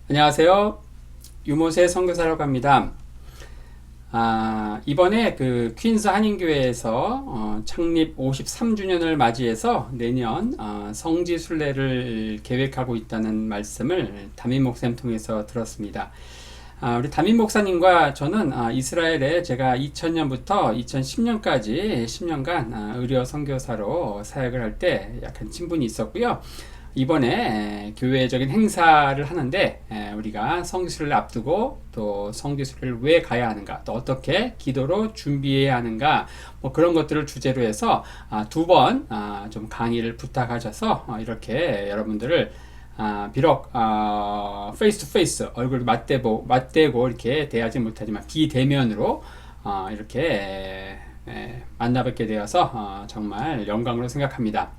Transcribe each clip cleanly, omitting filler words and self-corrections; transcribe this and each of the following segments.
안녕하세요. 유모세 선교사라고 합니다. 이번에 그 퀸스 한인교회에서 창립 53주년을 맞이해서 내년 성지 순례를 계획하고 있다는 말씀을 담임 목사님 통해서 들었습니다. 우리 담임 목사님과 저는 이스라엘에 제가 2000년부터 2010년까지 10년간 의료 선교사로 사역을 할 때 약간 친분이 있었고요. 이번에 교회적인 행사를 하는데 우리가 성지순례를 앞두고 또 성지순례를 왜 가야 하는가, 또 어떻게 기도로 준비해야 하는가, 뭐 그런 것들을 주제로 해서 두 번 좀 강의를 부탁하셔서 이렇게 여러분들을 비록 페이스 투 페이스 얼굴 맞대고 이렇게 대하지 못하지만 비대면으로 이렇게 만나뵙게 되어서 정말 영광으로 생각합니다.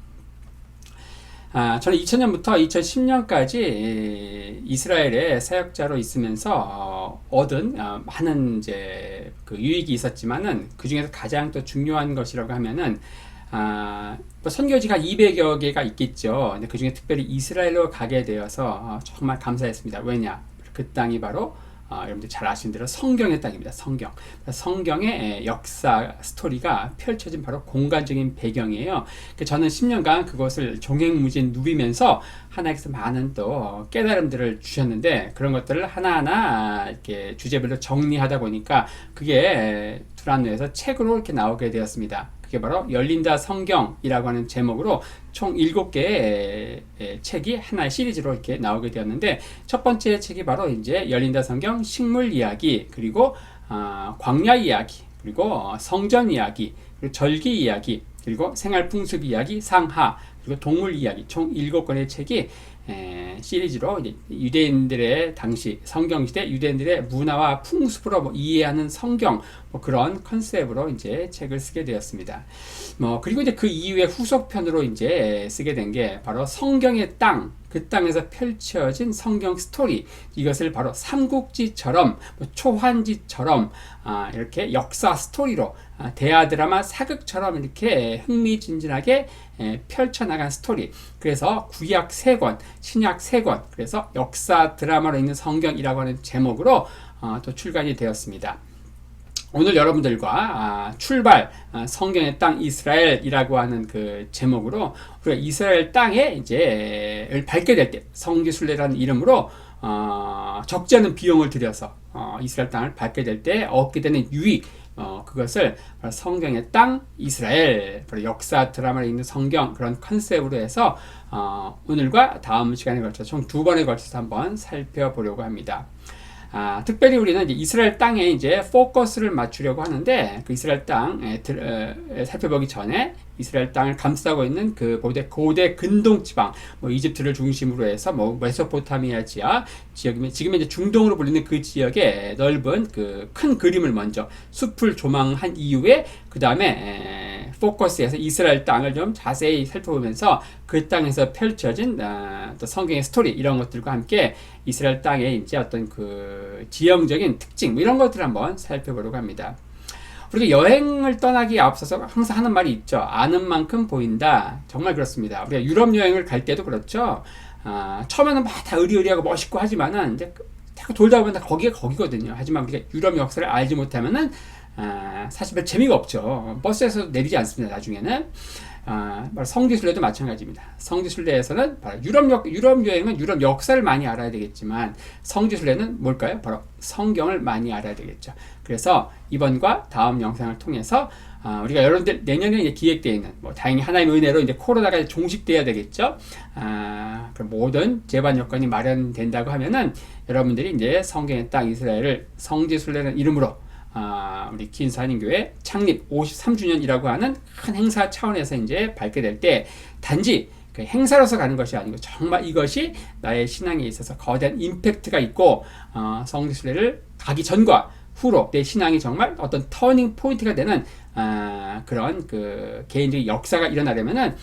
저는 2000년부터 2010년까지 이스라엘의 사역자로 있으면서 얻은 많은 이제 그 유익이 있었지만은 그 중에서 가장 또 중요한 것이라고 하면은 뭐 선교지가 200여 개가 있겠죠. 근데 그 중에 특별히 이스라엘로 가게 되어서 정말 감사했습니다. 왜냐? 그 땅이 바로 여러분들 잘 아시는 대로 성경의 땅입니다. 성경의 역사 스토리가 펼쳐진 바로 공간적인 배경이에요. 저는 10년간 그것을 종횡무진 누비면서 하나님께서 많은 또 깨달음들을 주셨는데, 그런 것들을 하나하나 이렇게 주제별로 정리하다 보니까 그게 두란노에서 책으로 이렇게 나오게 되었습니다. 그게 바로 열린다 성경이라고 하는 제목으로 총 7개의 책이 하나의 시리즈로 이렇게 나오게 되었는데, 첫 번째 책이 바로 이제 열린다 성경 식물 이야기, 그리고 광야 이야기, 그리고 성전 이야기, 그리고 절기 이야기, 그리고 생활 풍습 이야기 상하, 그리고 동물 이야기, 총 7권의 책이 시리즈로 유대인들의 당시 성경시대 유대인들의 문화와 풍습으로 뭐 이해하는 성경, 뭐 그런 컨셉으로 이제 책을 쓰게 되었습니다. 그리고 이제 그 이후에 후속편으로 이제 쓰게 된 게 바로 성경의 땅, 그 땅에서 펼쳐진 성경 스토리, 이것을 바로 삼국지처럼 초환지처럼 이렇게 역사 스토리로 대하 드라마 사극처럼 이렇게 흥미진진하게 펼쳐나간 스토리. 그래서 구약 3권, 신약 3권, 그래서 역사 드라마로 있는 성경이라고 하는 제목으로 또 출간이 되었습니다. 오늘 여러분들과 출발 성경의 땅 이스라엘이라고 하는 그 제목으로 우리가 이스라엘 땅에 이제 밟게 될 때, 성지순례라는 이름으로 적지 않은 비용을 들여서 이스라엘 땅을 밟게 될 때 얻게 되는 유익, 그것을 성경의 땅 이스라엘, 역사 드라마에 있는 성경, 그런 컨셉으로 해서 오늘과 다음 시간에 걸쳐서 총 2번에 걸쳐서 한번 살펴보려고 합니다. 특별히 우리는 이제 이스라엘 땅에 이제 포커스를 맞추려고 하는데, 그 이스라엘 땅 살펴보기 전에 이스라엘 땅을 감싸고 있는 그 고대 근동 지방, 뭐 이집트를 중심으로 해서 뭐 메소포타미아 지역이면 지금 이제 중동으로 불리는 그 지역의 넓은 그 큰 그림을 먼저 숲을 조망한 이후에 그 다음에 포커스에서 이스라엘 땅을 좀 자세히 살펴보면서 그 땅에서 펼쳐진 또 성경의 스토리, 이런 것들과 함께 이스라엘 땅의 이제 어떤 그 지형적인 특징, 뭐 이런 것들을 한번 살펴보려고 합니다. 우리가 여행을 떠나기에 앞서서 항상 하는 말이 있죠. 아는 만큼 보인다. 정말 그렇습니다. 우리가 유럽 여행을 갈 때도 그렇죠. 처음에는 막 다 의리의리하고 멋있고 하지만은 이제 자꾸 돌다 보면 다 거기가 거기거든요. 하지만 우리가 유럽 역사를 알지 못하면은 사실 별 재미가 없죠. 버스에서 내리지 않습니다. 나중에는. 바로 성지순례도 마찬가지입니다. 성지순례에서는 바로 유럽 여행은 유럽 역사를 많이 알아야 되겠지만, 성지순례는 뭘까요? 바로 성경을 많이 알아야 되겠죠. 그래서 이번과 다음 영상을 통해서 우리가 여러분들 내년에 이제 기획되어 있는, 뭐 다행히 하나님의 은혜로 이제 코로나가 종식돼야 되겠죠. 그럼 모든 제반 여건이 마련된다고 하면은 여러분들이 이제 성경의 땅 이스라엘을 성지순례라는 이름으로 우리 퀸스 한인교회 창립 53주년이라고 하는 큰 행사 차원에서 이제 밟게 될 때, 단지 그 행사로서 가는 것이 아니고 정말 이것이 나의 신앙에 있어서 거대한 임팩트가 있고, 성지순례를 가기 전과 후로 내 신앙이 정말 어떤 터닝 포인트가 되는 그런 그 개인적인 역사가 일어나려면은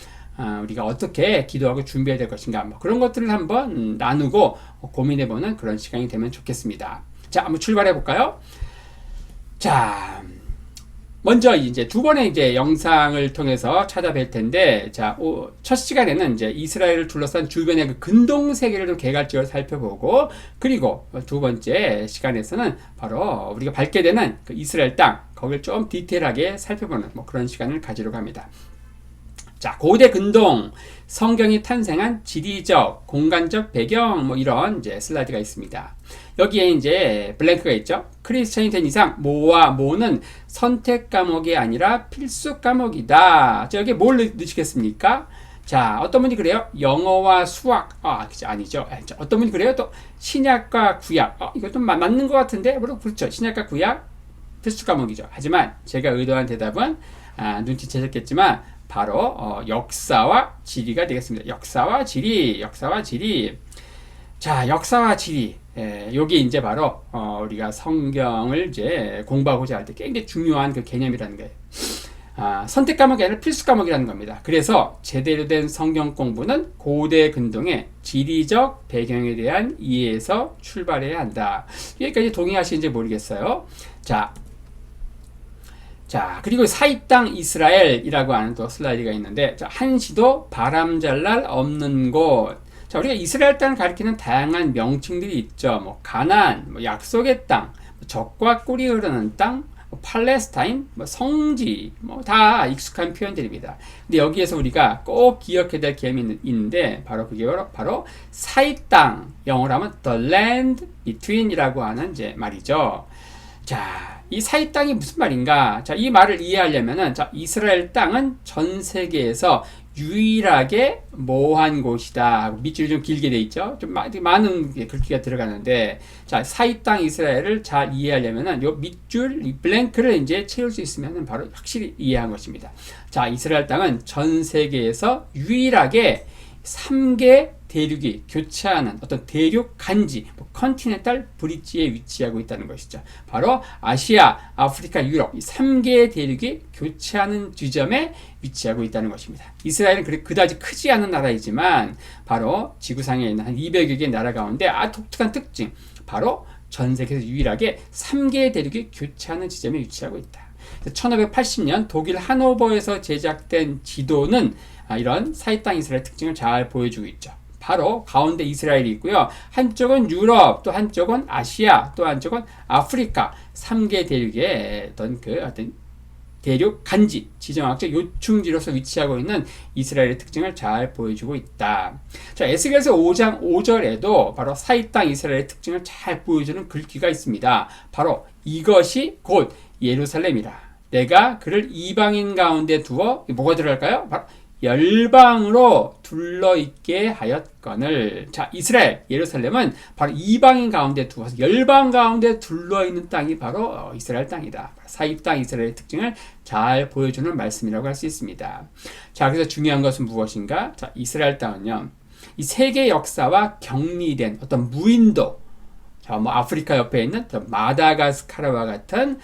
우리가 어떻게 기도하고 준비해야 될 것인가, 뭐 그런 것들을 한번 나누고 고민해보는 그런 시간이 되면 좋겠습니다. 자, 한번 출발해 볼까요? 자, 먼저 이제 두 번의 이제 영상을 통해서 찾아뵐 텐데, 자, 첫 시간에는 이제 이스라엘을 둘러싼 주변의 그 근동 세계를 좀 개괄적으로 살펴보고, 그리고 두 번째 시간에서는 바로 우리가 밟게 되는 그 이스라엘 땅, 거기를 좀 디테일하게 살펴보는 뭐 그런 시간을 가지려고 합니다. 자, 고대 근동, 성경이 탄생한 지리적, 공간적 배경, 뭐 이런 이제 슬라이드가 있습니다. 여기에 이제 블랭크가 있죠. 크리스천이 된 이상 모와 모는 선택 과목이 아니라 필수 과목이다. 자, 여기에 뭘 넣으시겠습니까? 자, 어떤 분이 그래요? 영어와 수학. 아니죠. 어떤 분이 그래요? 또 신약과 구약. 이거 좀 맞는 것 같은데? 그렇죠. 신약과 구약 필수 과목이죠. 하지만 제가 의도한 대답은 눈치채셨겠지만 바로 역사와 지리가 되겠습니다. 역사와 지리. 자, 역사와 지리. 여기 이제 바로 우리가 성경을 이제 공부하고자 할 때 굉장히 중요한 그 개념이라는 거예요. 선택 과목이 아니라 필수 과목이라는 겁니다. 그래서 제대로 된 성경 공부는 고대 근동의 지리적 배경에 대한 이해에서 출발해야 한다. 여기까지 동의하시는지 모르겠어요. 자, 그리고 사이 땅 이스라엘이라고 하는 또 슬라이드가 있는데, 자, 한시도 바람 잘 날 없는 곳. 자, 우리가 이스라엘 땅을 가리키는 다양한 명칭들이 있죠. 뭐 가나안, 뭐 약속의 땅, 젖과 꿀이 흐르는 땅, 팔레스타인, 뭐 성지, 뭐 다 익숙한 표현들입니다. 근데 여기에서 우리가 꼭 기억해야 될 개념이 있는데, 바로 그게 바로 사이 땅, 영어로 하면 the land between이라고 하는 이제 말이죠. 자, 이 사이 땅이 무슨 말인가? 자, 이 말을 이해하려면은, 자, 이스라엘 땅은 전 세계에서 유일하게 모호한 곳이다. 밑줄이 좀 길게 돼 있죠. 좀 많은 글귀가 들어가는데, 자, 사이 땅 이스라엘을 잘 이해하려면은 요 밑줄, 이 블랭크를 이제 채울 수 있으면은 바로 확실히 이해한 것입니다. 자, 이스라엘 땅은 전 세계에서 유일하게 3개 대륙이 교차하는 어떤 대륙 간지, 컨티넨탈 브릿지에 위치하고 있다는 것이죠. 바로 아시아, 아프리카, 유럽 이 3개의 대륙이 교차하는 지점에 위치하고 있다는 것입니다. 이스라엘은 그다지 크지 않은 나라이지만 바로 지구상에 있는 한 200여 개의 나라 가운데 독특한 특징, 바로 전 세계에서 유일하게 3개의 대륙이 교차하는 지점에 위치하고 있다. 1580년 독일 하노버에서 제작된 지도는 이런 사이 땅 이스라엘 특징을 잘 보여주고 있죠. 바로 가운데 이스라엘이 있고요. 한쪽은 유럽, 또 한쪽은 아시아, 또 한쪽은 아프리카 3개 대륙의 어떤 대륙 간지, 지정학적 요충지로서 위치하고 있는 이스라엘의 특징을 잘 보여주고 있다. 자, 에스겔서 5장 5절에도 바로 사이 땅 이스라엘의 특징을 잘 보여주는 글귀가 있습니다. 바로 이것이 곧 예루살렘이라. 내가 그를 이방인 가운데 두어, 뭐가 들어갈까요? 바로 열방으로 둘러있게 하였거늘. 자, 이스라엘, 예루살렘은 바로 이방인 가운데 두어서 열방 가운데 둘러있는 땅이 바로 이스라엘 땅이다. 사이 땅 이스라엘의 특징을 잘 보여주는 말씀이라고 할 수 있습니다. 자, 그래서 중요한 것은 무엇인가? 자, 이스라엘 땅은요, 이 세계 역사와 격리된 어떤 무인도, 자, 뭐 아프리카 옆에 있는 마다가스카르와 같은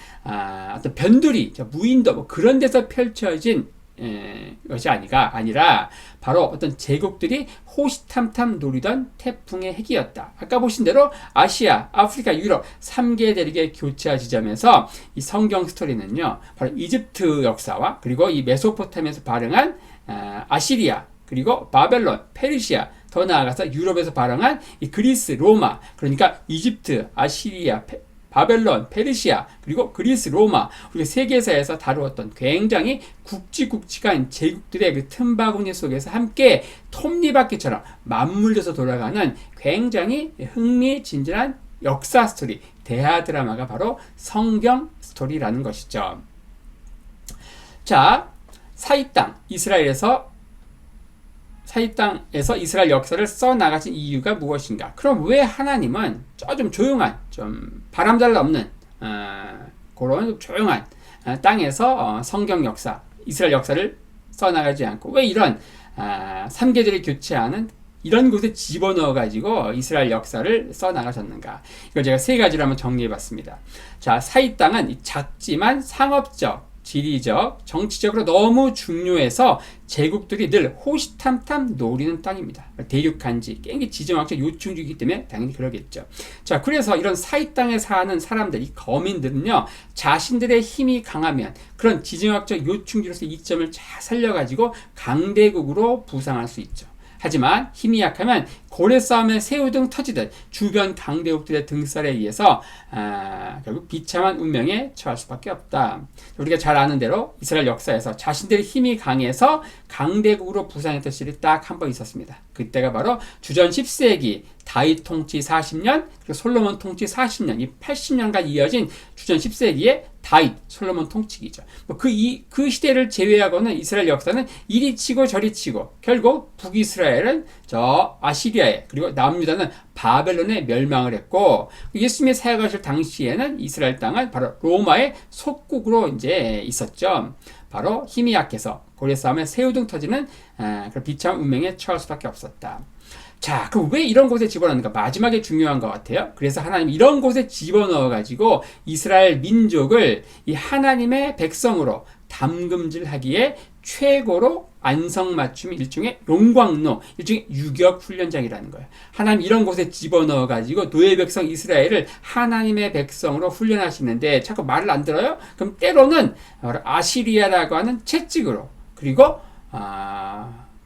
어떤 변두리, 무인도, 뭐 그런 데서 펼쳐진 것이 아니라 바로 어떤 제국들이 호시탐탐 노리던 태풍의 핵이었다. 아까 보신 대로 아시아, 아프리카, 유럽 3개 대륙의 교차 지점에서 이 성경 스토리는요, 바로 이집트 역사와 그리고 이 메소포타미아에서 발행한 아시리아, 그리고 바벨론, 페르시아, 더 나아가서 유럽에서 발행한 이 그리스, 로마, 그러니까 이집트, 아시리아, 바벨론, 페르시아, 그리고 그리스, 로마, 우리 세계사에서 다루었던 굉장히 굵직굵직한 제국들의 그 틈바구니 속에서 함께 톱니바퀴처럼 맞물려서 돌아가는 굉장히 흥미진진한 역사 스토리, 대하 드라마가 바로 성경 스토리라는 것이죠. 자, 사이 땅에서 이스라엘 역사를 써나가신 이유가 무엇인가? 그럼 왜 하나님은 좀 조용한, 좀 바람 잘 없는 그런 조용한 땅에서 성경 역사, 이스라엘 역사를 써나가지 않고 왜 이런 3계절이 교체하는 이런 곳에 집어넣어가지고 이스라엘 역사를 써나가셨는가? 이걸 제가 3가지로 한번 정리해봤습니다. 자, 사이 땅은 작지만 상업적, 지리적, 정치적으로 너무 중요해서 제국들이 늘 호시탐탐 노리는 땅입니다. 대륙간지, 굉장히 지정학적 요충지이기 때문에 당연히 그러겠죠. 자, 그래서 이런 사이 땅에 사는 사람들, 이 거민들은요, 자신들의 힘이 강하면 그런 지정학적 요충지로서 이점을 잘 살려가지고 강대국으로 부상할 수 있죠. 하지만 힘이 약하면 고래 싸움에 새우등 터지듯 주변 강대국들의 등살에 의해서 결국 비참한 운명에 처할 수밖에 없다. 우리가 잘 아는 대로 이스라엘 역사에서 자신들의 힘이 강해서 강대국으로 부상했던 시절이 딱 한 번 있었습니다. 그때가 바로 주전 10세기 다윗 통치 40년, 그리고 솔로몬 통치 40년, 이 80년간 이어진 주전 10세기의 다윗, 솔로몬 통치기죠. 그 시대를 제외하고는 이스라엘 역사는 이리 치고 저리 치고 결국 북이스라엘은 저 아시리아에, 그리고 남유다는 바벨론에 멸망을 했고, 예수님이 사역하실 당시에는 이스라엘 땅은 바로 로마의 속국으로 이제 있었죠. 바로 힘이 약해서 고래 싸움에 새우등 터지는 그런 비참한 운명에 처할 수밖에 없었다. 자, 그럼 왜 이런 곳에 집어넣는가? 마지막에 중요한 것 같아요. 그래서 하나님 이런 곳에 집어넣어가지고 이스라엘 민족을 이 하나님의 백성으로 담금질하기에 최고로 안성맞춤, 일종의 용광로, 일종의 유격훈련장이라는 거예요. 하나님 이런 곳에 집어넣어가지고 노예 백성 이스라엘을 하나님의 백성으로 훈련하시는데 자꾸 말을 안 들어요? 그럼 때로는 아시리아라고 하는 채찍으로, 그리고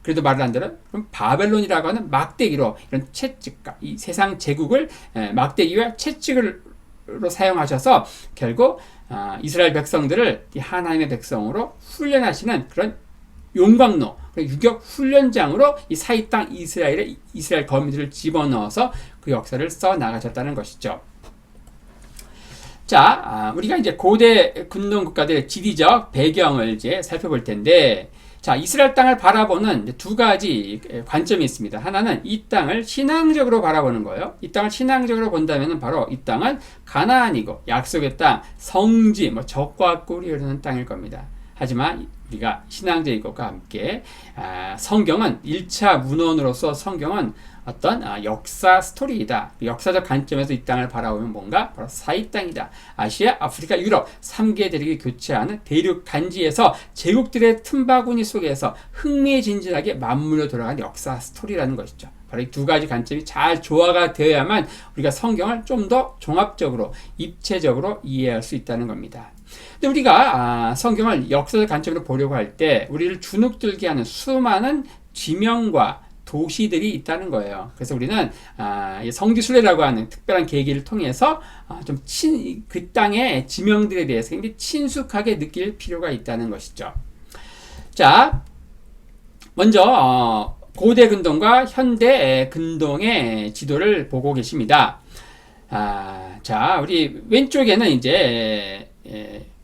그래도 말을 안 들어요? 그럼 바벨론이라고 하는 막대기로, 이런 채찍과 이 세상 제국을 막대기와 채찍으로 사용하셔서 결국 이스라엘 백성들을 하나님의 백성으로 훈련하시는 그런 용광로, 유격 훈련장으로 이 사이 땅 이스라엘의 이스라엘 거민들을 집어넣어서 그 역사를 써 나가셨다는 것이죠. 자, 우리가 이제 고대 근동 국가들의 지리적 배경을 이제 살펴볼 텐데, 자, 이스라엘 땅을 바라보는 두 가지 관점이 있습니다. 하나는 이 땅을 신앙적으로 바라보는 거예요. 이 땅을 신앙적으로 본다면 바로 이 땅은 가나안이고 약속의 땅, 성지, 젖과 꿀이 흐르는 땅일 겁니다. 하지만 우리가 신앙적인 것과 함께 성경은 1차 문헌으로서 성경은 어떤 역사 스토리이다. 역사적 관점에서 이 땅을 바라보면 뭔가 바로 사이 땅이다. 아시아, 아프리카, 유럽 3개 대륙이 교체하는 대륙 간지에서 제국들의 틈바구니 속에서 흥미진진하게 맞물려 돌아간 역사 스토리라는 것이죠. 바로 이 두 가지 관점이 잘 조화가 되어야만 우리가 성경을 좀 더 종합적으로, 입체적으로 이해할 수 있다는 겁니다. 근데 우리가 성경을 역사적 관점으로 보려고 할 때 우리를 주눅들게 하는 수많은 지명과 도시들이 있다는 거예요. 그래서 우리는 성지순례라고 하는 특별한 계기를 통해서 좀 그 땅의 지명들에 대해서 굉장히 친숙하게 느낄 필요가 있다는 것이죠. 자, 먼저 고대 근동과 현대 근동의 지도를 보고 계십니다. 자, 우리 왼쪽에는 이제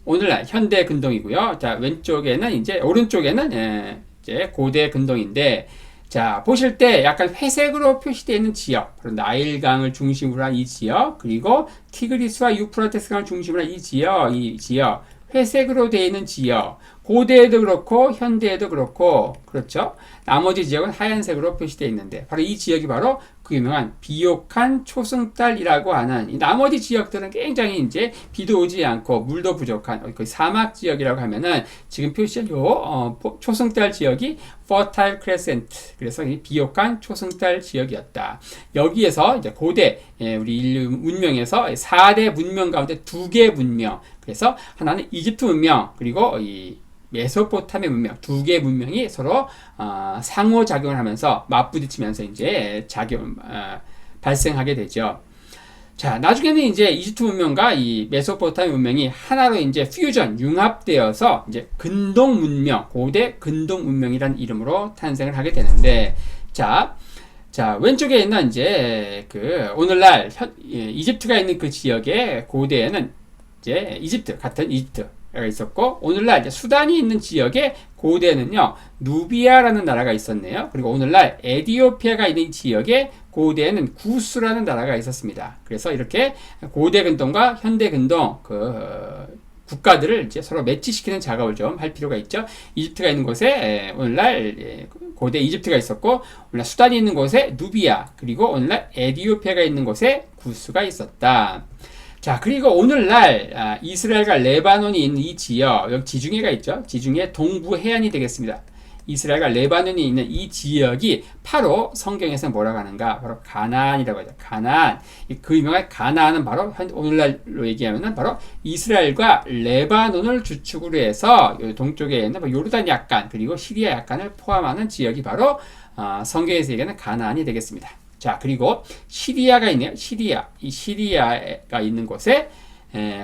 오늘날 현대 근동이고요. 자, 왼쪽에는 이제 오른쪽에는 이제 고대 근동인데, 자, 보실 때 약간 회색으로 표시되어 있는 지역, 바로 나일강을 중심으로 한 이 지역, 그리고 티그리스와 유프라테스강을 중심으로 한 이 지역, 회색으로 되어 있는 지역, 고대에도 그렇고 현대에도 그렇고, 그렇죠? 나머지 지역은 하얀색으로 표시되어 있는데, 바로 이 지역이 바로 그 유명한 비옥한 초승달이라고 하는, 이 나머지 지역들은 굉장히 이제 비도 오지 않고 물도 부족한 거의 사막 지역이라고 하면은, 지금 표시한 초승달 지역이 Fertile Crescent, 그래서 이 비옥한 초승달 지역이었다. 여기에서 이제 고대 우리 인류 문명에서 4대 문명 가운데 2개 문명, 그래서 하나는 이집트 문명, 그리고 이 메소포타미아 문명, 2개의 문명이 서로 상호작용을 하면서 맞부딪히면서 이제 발생하게 되죠. 자, 나중에는 이제 이집트 문명과 이 메소포타미아 문명이 하나로 이제 퓨전, 융합되어서 이제 근동 문명, 고대 근동 문명이라는 이름으로 탄생을 하게 되는데, 자, 왼쪽에 있는 이제 오늘날 이집트가 있는 그 지역의 고대에는 이제 같은 이집트가 있었고, 오늘날 이제 수단이 있는 지역의 고대에는요, 누비아라는 나라가 있었네요. 그리고 오늘날 에티오피아가 있는 지역의 고대에는 구스라는 나라가 있었습니다. 그래서 이렇게 고대 근동과 현대 근동 국가들을 이제 서로 매치시키는 작업을 좀 할 필요가 있죠. 이집트가 있는 곳에 오늘날 고대 이집트가 있었고, 오늘날 수단이 있는 곳에 누비아, 그리고 오늘날 에티오피아가 있는 곳에 구스가 있었다. 자, 그리고 오늘날 이스라엘과 레바논이 있는 이 지역, 여기 지중해가 있죠. 지중해 동부 해안이 되겠습니다. 이스라엘과 레바논이 있는 이 지역이 바로 성경에서 뭐라고 하는가? 바로 가나안이라고 하죠. 가나안. 그 유명한 가나안은 바로 오늘날로 얘기하면은 바로 이스라엘과 레바논을 주축으로 해서 동쪽에 있는 요르단 약간 그리고 시리아 약간을 포함하는 지역이 바로 성경에서 얘기하는 가나안이 되겠습니다. 자, 그리고 시리아가 있네요. 시리아. 이 시리아가 있는 곳에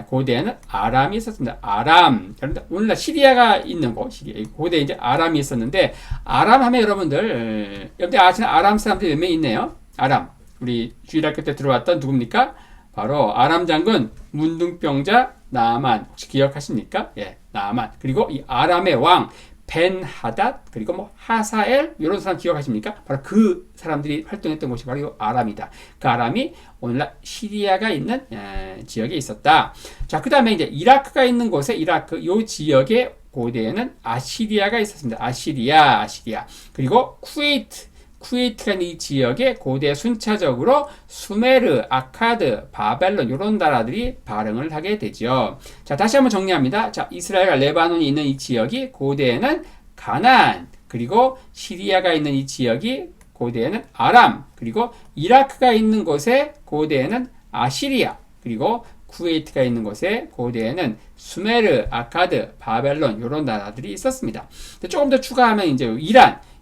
고대에는 아람이 있었습니다. 아람. 오늘날 시리아가 있는 곳, 시리아. 고대에 이제 아람이 있었는데, 아람 하면 여러분들 아시는 아람 사람들이 몇 명 있네요. 아람. 우리 주일학교 때 들어왔던 누굽니까? 바로 아람 장군, 문둥병자, 나아만. 혹시 기억하십니까? 예, 나아만. 그리고 이 아람의 왕, 벤하닷, 그리고 뭐 하사엘, 이런 사람 기억하십니까? 바로 그 사람들이 활동했던 곳이 바로 이 아람이다. 그 아람이 오늘날 시리아가 있는 지역에 있었다. 자, 그 다음에 이제 이라크가 있는 곳에 이라크, 요 지역에 고대에는 아시리아가 있었습니다. 아시리아. 그리고 쿠웨이트가 있는 이 지역에 고대 순차적으로 수메르, 아카드, 바벨론 이런 나라들이 발흥을 하게 되죠. 자, 다시 한번 정리합니다. 자, 이스라엘과 레바논이 있는 이 지역이 고대에는 가나안, 그리고 시리아가 있는 이 지역이 고대에는 아람, 그리고 이라크가 있는 곳에 고대에는 아시리아, 그리고 쿠웨이트가 있는 곳에 고대에는 수메르, 아카드, 바벨론 이런 나라들이 있었습니다. 조금 더 추가하면 이제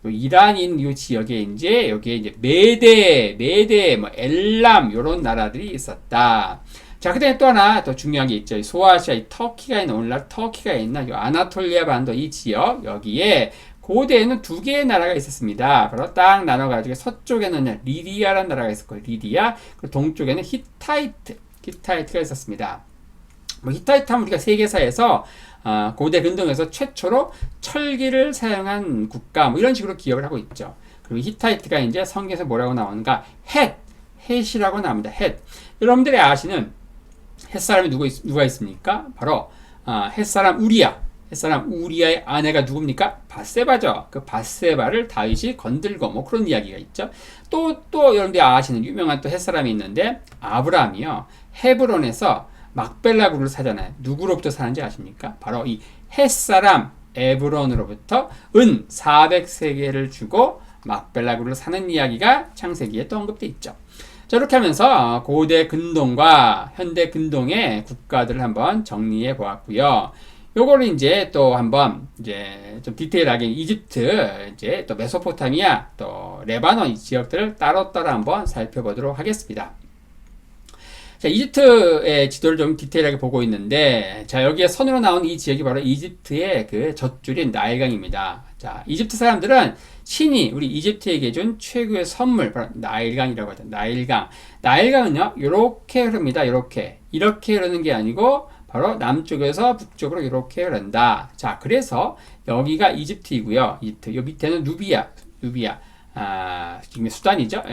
이란인 이 지역에 이제 여기에 이제 메대, 뭐 엘람 이런 나라들이 있었다. 자, 그다음에 또 하나 더 중요한 게 있죠. 소아시아, 터키가 있는 오늘날 터키가 있는 이 아나톨리아 반도 이 지역 여기에 고대에는 두 개의 나라가 있었습니다. 바로 딱 나눠가지고 서쪽에는 리디아라는 나라가 있었고 리디아, 그리고 동쪽에는 히타이트가 있었습니다. 뭐 히타이트 하면 우리가 세계사에서 고대 근동에서 최초로 철기를 사용한 국가 뭐 이런 식으로 기억을 하고 있죠. 그리고 히타이트가 이제 성경에서 뭐라고 나오는가? 헷이라고 나옵니다. 헷. 여러분들이 아시는 헷사람이 누가 있습니까? 바로 헷사람 우리아의 아내가 누굽니까? 밧세바죠. 그 밧세바를 다윗이 건들고 뭐 그런 이야기가 있죠. 또 여러분들이 아시는 유명한 또 헷사람이 있는데 아브라함이요. 헤브론에서 막벨라 굴을 사잖아요. 누구로부터 사는지 아십니까? 바로 이 헷사람 에브론으로부터 은 400세겔을 주고 막벨라 굴을 사는 이야기가 창세기에 또 언급되어 있죠. 자, 이렇게 하면서 고대 근동과 현대 근동의 국가들을 한번 정리해 보았고요. 요거를 이제 또 한번 이제 좀 디테일하게 이집트, 이제 또 메소포타미아, 또 레바논 이 지역들을 따로따로 한번 살펴보도록 하겠습니다. 자, 이집트의 지도를 좀 디테일하게 보고 있는데, 자, 여기에 선으로 나온 이 지역이 바로 이집트의 그 젖줄인 나일강입니다. 자, 이집트 사람들은 신이 우리 이집트에게 준 최고의 선물, 바로 나일강이라고 하죠. 나일강은요, 요렇게 흐릅니다. 이렇게 흐르는 게 아니고, 바로 남쪽에서 북쪽으로 이렇게 흐른다. 자, 그래서 여기가 이집트이고요. 요 밑에는 누비아. 지금 수단이죠.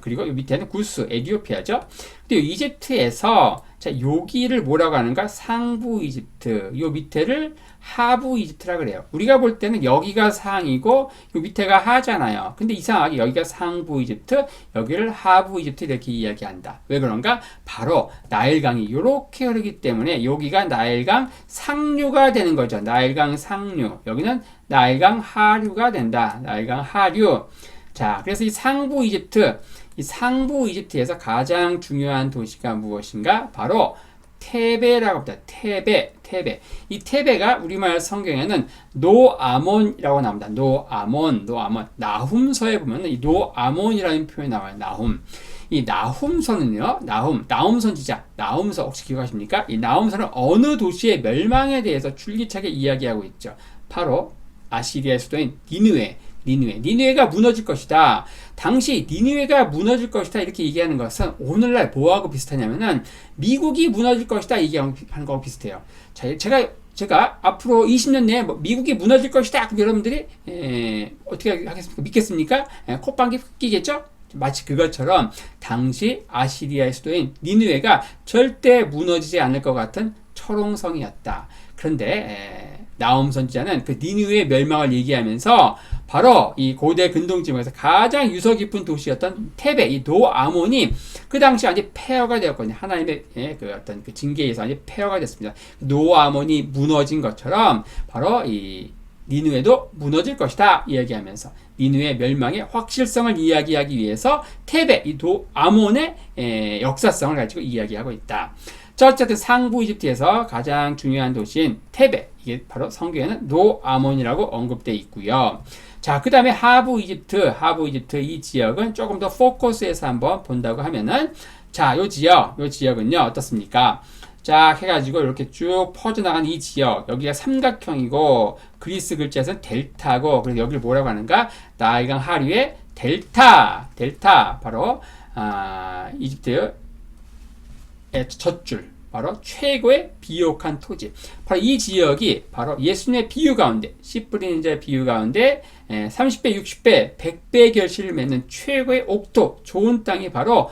그리고 요 밑에는 구스, 에티오피아죠. 근데 이집트에서 자, 여기를 뭐라고 하는가? 상부 이집트. 요 밑에를 하부 이집트라 그래요. 우리가 볼 때는 여기가 상이고 요 밑에가 하잖아요. 근데 이상하게 여기가 상부 이집트, 여기를 하부 이집트 이렇게 이야기한다. 왜 그런가? 바로 나일강이 요렇게 흐르기 때문에 여기가 나일강 상류가 되는 거죠. 나일강 상류. 여기는 나일강 하류가 된다. 나일강 하류. 자, 그래서 이 상부 이집트에서 가장 중요한 도시가 무엇인가? 바로 테베라고 합니다. 테베. 이 테베가 우리말 성경에는 노아몬이라고 나옵니다. 노아몬. 나훔서에 보면 이 노아몬이라는 표현이 나와요. 이 나훔서는요, 나훔 선지자, 나훔서 혹시 기억하십니까? 이 나훔서는 어느 도시의 멸망에 대해서 줄기차게 이야기하고 있죠. 바로 아시리아의 수도인 니느웨가 무너질 것이다. 당시 니느웨가 무너질 것이다 이렇게 얘기하는 것은 오늘날 뭐하고 비슷하냐면은 미국이 무너질 것이다 얘기하는 거하고 비슷해요. 자, 제가 앞으로 20년 내에 미국이 무너질 것이다. 그럼 여러분들이 어떻게 하겠습니까? 믿겠습니까? 콧방귀 끼겠죠? 마치 그것처럼 당시 아시리아의 수도인 니느웨가 절대 무너지지 않을 것 같은 철옹성이었다. 그런데 나훔 선지자는 그 니느웨의 멸망을 얘기하면서 바로 이 고대 근동 지방에서 가장 유서 깊은 도시였던 테베, 이 노아몬이 그 당시 완전히 폐허가 되었거든요. 하나님의 그 어떤 그 징계에서 완전히 폐허가 됐습니다. 노아몬이 무너진 것처럼 바로 이 니누에도 무너질 것이다 이야기하면서 니누의 멸망의 확실성을 이야기하기 위해서 테베, 이 아몬의 역사성을 가지고 이야기하고 있다. 자, 어쨌든 상부 이집트에서 가장 중요한 도시인 테베, 이게 바로 성경에는 노아몬이라고 언급되어 있고요. 자, 그 다음에 하부 이집트 이 지역은 조금 더 포커스해서 한번 본다고 하면은, 자, 요 지역은요, 어떻습니까? 자, 해가지고 이렇게 쭉 퍼져나간 이 지역, 여기가 삼각형이고, 그리스 글자에서는 델타고, 그래서 여기를 뭐라고 하는가? 나일강 하류의 델타, 바로, 이집트의 젖줄, 바로 최고의 비옥한 토지. 바로 이 지역이 바로 예수님의 비유 가운데, 씨 뿌리는 자의 비유 가운데 30배, 60배, 100배의 결실을 맺는 최고의 옥토, 좋은 땅이 바로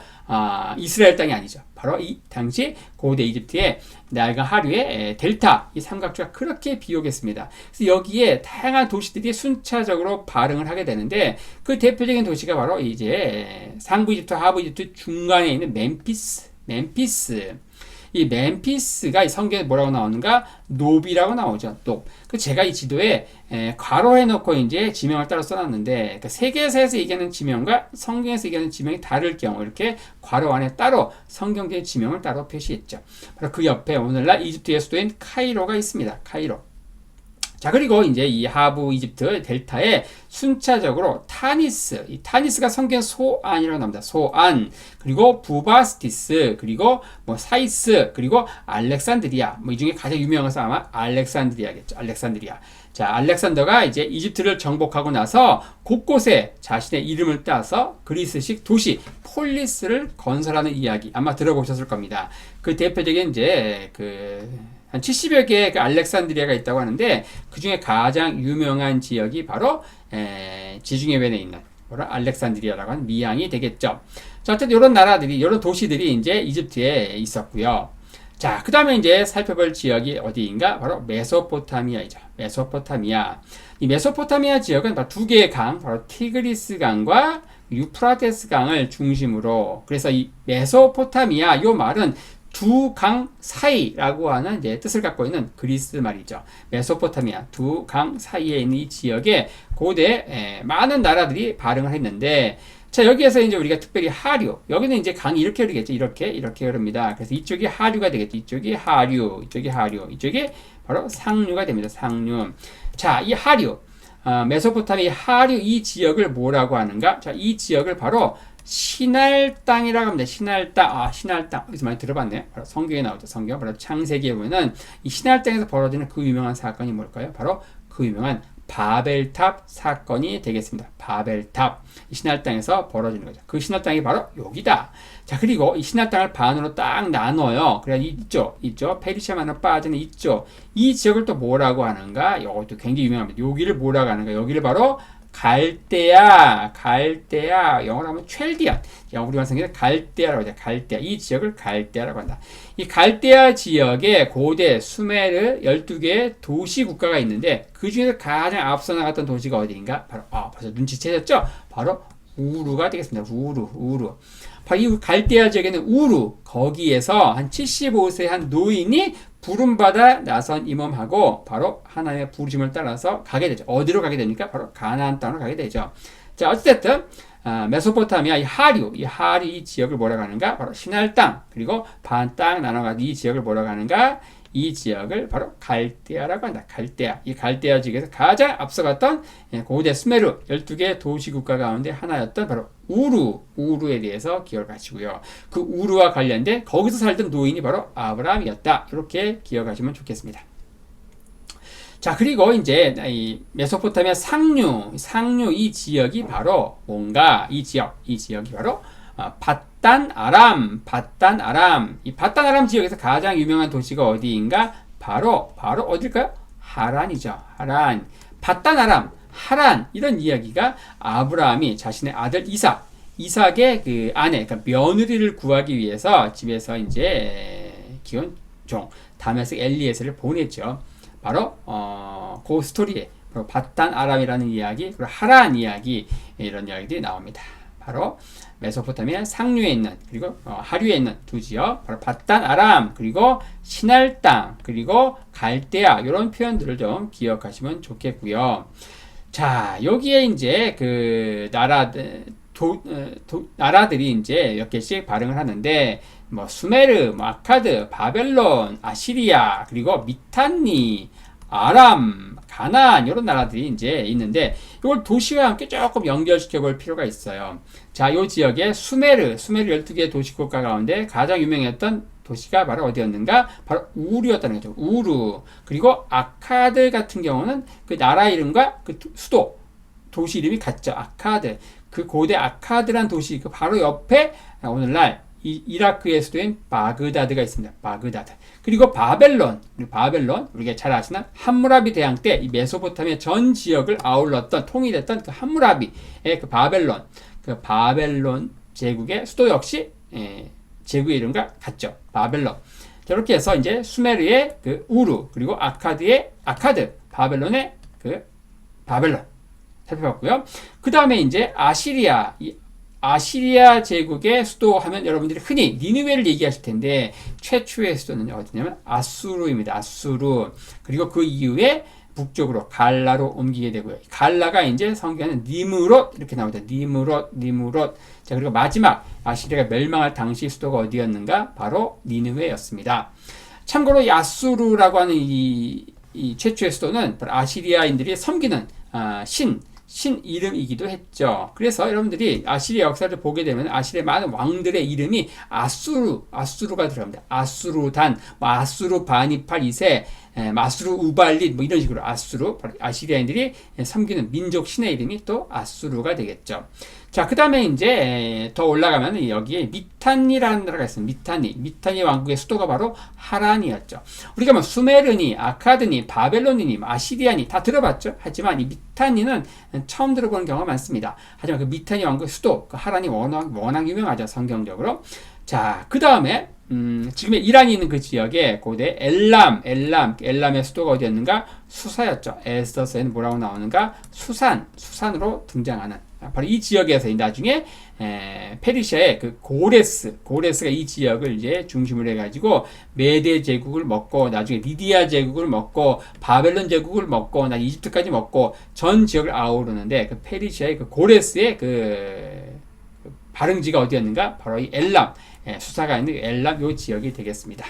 이스라엘 땅이 아니죠. 바로 이 당시 고대 이집트의 나일강 하류의 델타, 이 삼각주가 그렇게 비옥했습니다. 그래서 여기에 다양한 도시들이 순차적으로 발흥을 하게 되는데 그 대표적인 도시가 바로 이제 상부 이집트, 하부 이집트 중간에 있는 멤피스. 이 멤피스가 이 성경에 뭐라고 나오는가? 노비라고 나오죠. 노. 그 제가 이 지도에 괄호해 놓고 이제 지명을 따로 써놨는데, 그러니까 세계사에서 얘기하는 지명과 성경에서 얘기하는 지명이 다를 경우 이렇게 괄호 안에 따로 성경적인 지명을 따로 표시했죠. 바로 그 옆에 오늘날 이집트의 수도인 카이로가 있습니다. 카이로. 자, 그리고 이제 이 하부 이집트 델타에 순차적으로 타니스, 이 타니스가 성경 소안이라고 나옵니다. 소안, 그리고 부바스티스, 그리고 뭐 사이스, 그리고 알렉산드리아, 뭐 이 중에 가장 유명한 것은 아마 알렉산드리아겠죠. 알렉산드리아. 자, 알렉산더가 이제 이집트를 정복하고 나서 곳곳에 자신의 이름을 따서 그리스식 도시 폴리스를 건설하는 이야기 아마 들어보셨을 겁니다. 그 대표적인 이제 한 70여 개의 그 알렉산드리아가 있다고 하는데 그 중에 가장 유명한 지역이 바로 지중해변에 있는 바로 알렉산드리아라고 하는 미항이 되겠죠. 자, 어쨌든 이런 나라들이, 이런 도시들이 이제 이집트에 있었고요. 자, 그 다음에 이제 살펴볼 지역이 어디인가? 바로 메소포타미아이죠. 메소포타미아. 이 메소포타미아 지역은 바로 두 개의 강, 바로 티그리스 강과 유프라테스 강을 중심으로, 그래서 이 메소포타미아, 요 말은 두 강 사이라고 하는 이제 뜻을 갖고 있는 그리스 말이죠. 메소포타미아, 두 강 사이에 있는 이 지역에 고대 많은 나라들이 발흥을 했는데, 자, 여기에서 이제 우리가 특별히 하류, 여기는 이제 강이 이렇게 흐르겠죠. 이렇게 흐릅니다. 그래서 이쪽이 하류가 되겠죠. 이쪽이 하류, 이쪽이 바로 상류가 됩니다. 상류. 자, 이 하류, 메소포타미아 하류 이 지역을 뭐라고 하는가? 자, 이 지역을 바로 시날 땅이라고 합니다. 시날 땅. 시날 땅. 여기서 많이 들어봤네요. 바로 성경에 나오죠. 성경. 바로 창세기에 보면은 이 시날 땅에서 벌어지는 그 유명한 사건이 뭘까요? 바로 그 유명한 바벨탑 사건이 되겠습니다. 바벨탑. 이 시날 땅에서 벌어지는 거죠. 그 시날 땅이 바로 여기다. 자, 그리고 이 시날 땅을 반으로 딱 나눠요. 그래, 있죠. 페르시아만으로 빠지는 있죠. 이 지역을 또 뭐라고 하는가? 이것도 굉장히 유명합니다. 여기를 뭐라고 하는가? 여기를 바로 갈대아, 영어로 하면 첼디안, 우리 완성기는 갈대아라고 하죠. 갈대아, 이 지역을 갈대아라고 한다. 이 갈대아 지역에 고대 수메르 12개의 도시 국가가 있는데 그 중에서 가장 앞서 나갔던 도시가 어디인가? 바로 벌써 눈치채셨죠? 바로 우루가 되겠습니다. 우루. 바로 이 갈대아 지역에는 우루, 거기에서 한 75세 한 노인이 부름받아 나선 임엄하고 바로 하나님의 부르심을 따라서 가게 되죠. 어디로 가게 됩니까? 바로 가나안 땅으로 가게 되죠. 자, 어쨌든 메소포타미아 이 하류 이 지역을 뭐라고 하는가? 바로 시날 땅, 그리고 반 땅 나눠가지고 이 지역을 뭐라고 하는가? 이 지역을 바로 갈대아라고 한다. 갈대아. 이 갈대아 지역에서 가장 앞서갔던 고대 수메르 12개 도시국가 가운데 하나였던 바로 우루에 대해서 기억을 하시고요. 그 우루와 관련된 거기서 살던 노인이 바로 아브라함이었다. 이렇게 기억하시면 좋겠습니다. 자, 그리고 이제 이 메소포타미아 상류 이 지역이 바로 뭔가? 이 지역이 바로 바단 아람. 이 바단 아람 지역에서 가장 유명한 도시가 어디인가? 바로 어딜까요? 하란이죠. 하란. 바단 아람, 하란, 이런 이야기가 아브라함이 자신의 아들 이삭의 그 아내, 그러니까 며느리를 구하기 위해서 집에서 이제 키운 종 다메섹 엘리에셀을 보냈죠. 바로 그 스토리에 바로 바단 아람이라는 이야기, 그리고 하란 이야기, 이런 이야기들이 나옵니다. 바로 메소포타미아 상류에 있는 그리고 하류에 있는 두 지역, 바로 바단 아람, 그리고 시날 땅, 그리고 갈대아, 이런 표현들을 좀 기억하시면 좋겠고요. 자, 여기에 이제 그 나라들이 이제 몇 개씩 발응을 하는데, 뭐 수메르, 뭐 아카드, 바벨론, 아시리아, 그리고 미탄니, 아람, 가나안, 이런 나라들이 이제 있는데, 이걸 도시와 함께 조금 연결시켜 볼 필요가 있어요. 자, 이 지역에 수메르 12개의 도시국가 가운데 가장 유명했던 도시가 바로 어디였는가? 바로 우르였다는 거죠. 우르. 그리고 아카드 같은 경우는 그 나라 이름과 그 수도, 도시 이름이 같죠. 아카드. 그 고대 아카드란 도시 그 바로 옆에 오늘날 이라크의 수도인 바그다드가 있습니다. 바그다드. 그리고 바벨론, 우리가 잘 아시는 함무라비 대왕 때 이 메소포타미아 전 지역을 아울렀던 통일했던 그 함무라비의 그 바벨론 제국의 수도 역시 제국의 이름과 같죠. 바벨론. 저렇게 해서 이제 수메르의 그 우르, 그리고 아카드의 아카드, 바벨론의 그 바벨론 살펴봤고요. 그 다음에 이제 아시리아 제국의 수도 하면 여러분들이 흔히 니느웨를 얘기하실 텐데, 최초의 수도는 어디냐면 아수르입니다. 아수르. 그리고 그 이후에 북쪽으로 갈라로 옮기게 되고요. 갈라가 이제 성경에는 니므롯 이렇게 나오죠. 니므롯. 자, 그리고 마지막 아시리아가 멸망할 당시 수도가 어디였는가? 바로 니느웨였습니다. 참고로 이 아수르라고 하는 이 최초의 수도는 아시리아인들이 섬기는 신 이름이기도 했죠. 그래서 여러분들이 아시리아 역사를 보게 되면 아시리아 많은 왕들의 이름이 아수르가 들어갑니다. 아수르단, 아수르 바니팔 2세, 아수르 우발릿, 이런 식으로 아시리아인들이 섬기는 민족 신의 이름이 또 아수르가 되겠죠. 자, 그 다음에 이제 더 올라가면 여기에 미탄니라는 나라가 있습니다. 미탄니 왕국의 수도가 바로 하란이었죠. 우리가 뭐 수메르니, 아카드니, 바벨론이니, 아시리아니 다 들어봤죠. 하지만 이 미탄니는 처음 들어보는 경우가 많습니다. 하지만 그 미탄니 왕국의 수도, 그 하란이 워낙 유명하죠. 성경적으로. 자, 그 다음에 지금 이란이 있는 그 지역에 고대 엘람의 수도가 어디였는가? 수사였죠. 에스더서에는 뭐라고 나오는가? 수산으로 등장하는 바로 이 지역에서 나중에 페르시아의 그 고레스가 이 지역을 이제 중심으로 해가지고 메데 제국을 먹고 나중에 리디아 제국을 먹고 바벨론 제국을 먹고 나 이집트까지 먹고 전 지역을 아우르는데 그 페르시아의 그 고레스의 그 발흥지가 어디였는가? 바로 이 엘람, 수사가 있는 엘람 요 지역이 되겠습니다.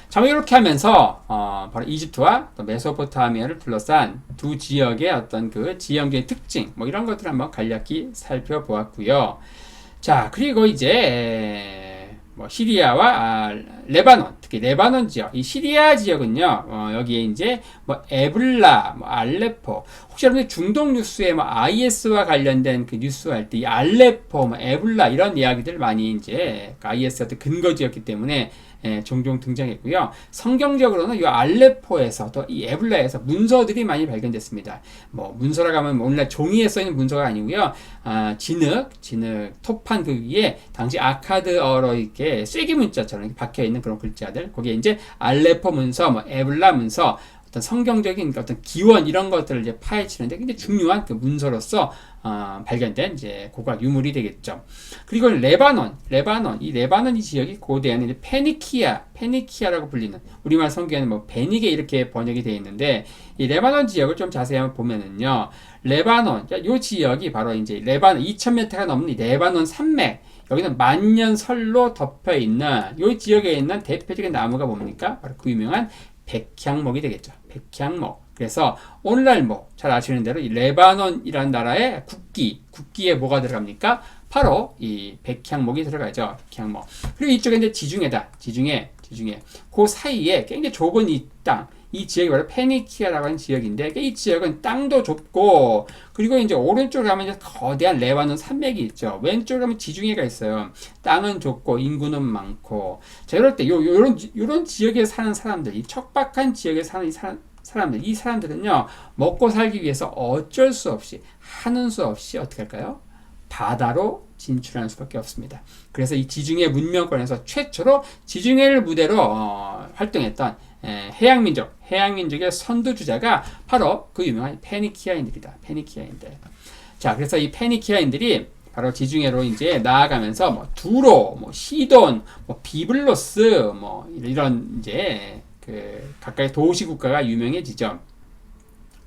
자, 이렇게 하면서 바로 이집트와 또 메소포타미아를 둘러싼 두 지역의 어떤 그 지형적인 특징, 이런 것들을 한번 간략히 살펴보았고요. 자, 그리고 이제 시리아와 레바논, 특히 레바논 지역, 이 시리아 지역은요, 여기에 이제 에블라, 알레포, 혹시 여러분들 중동 뉴스에 IS와 관련된 그 뉴스 할 때 이 알레포, 에블라 이런 이야기들 많이 이제 IS의 어떤 근거지였기 때문에 종종 등장했고요. 성경적으로는 이 알레포에서 또 이 에블라에서 문서들이 많이 발견됐습니다. 문서라고 하면 오늘날 종이에 써있는 문서가 아니고요. 진흙, 토판 그 위에 당시 아카드어로 이렇게 쐐기 문자처럼 이렇게 박혀있는 그런 글자들, 거기에 이제 알레포 문서, 에블라 문서, 어떤 성경적인 어떤 기원 이런 것들을 이제 파헤치는데 굉장히 중요한 그 문서로서 발견된 이제 고고학 유물이 되겠죠. 그리고 레바논 이 지역이 고대에는 이제 페니키아라고 불리는, 우리말 성경에는 베니게 이렇게 번역이 되어 있는데, 이 레바논 지역을 좀 자세히 한번 보면은요, 레바논 이 지역이 바로 이제 레바논 2,000m가 넘는 이 레바논 산맥, 여기는 만년설로 덮여 있는 이 지역에 있는 대표적인 나무가 뭡니까? 바로 그 유명한 백향목이 되겠죠. 백향목. 그래서 오늘날 잘 아시는 대로 이 레바논이라는 나라의 국기에 뭐가 들어갑니까? 바로 이 백향목이 들어가죠. 백향목. 그리고 이쪽에 이제 지중해. 그 사이에 굉장히 좁은 이 땅, 이 지역이 바로 페니키아라고 하는 지역인데, 이 지역은 땅도 좁고, 그리고 이제 오른쪽으로 가면 이제 거대한 레바논 산맥이 있죠. 왼쪽으로 가면 지중해가 있어요. 땅은 좁고 인구는 많고. 자, 이럴 때 요런 지역에 사는 사람들, 이 척박한 지역에 사는 이 사람들은요, 먹고 살기 위해서 어쩔 수 없이, 하는 수 없이 어떻게 할까요? 바다로 진출하는 수밖에 없습니다. 그래서 이 지중해 문명권에서 최초로 지중해를 무대로 활동했던 해양민족의 선두주자가 바로 그 유명한 페니키아인들이다. 자, 그래서 이 페니키아인들이 바로 지중해로 이제 나아가면서 뭐 두로, 뭐 시돈, 뭐 비블로스, 뭐 이런 이제 그 각각의 도시 국가가 유명해지죠.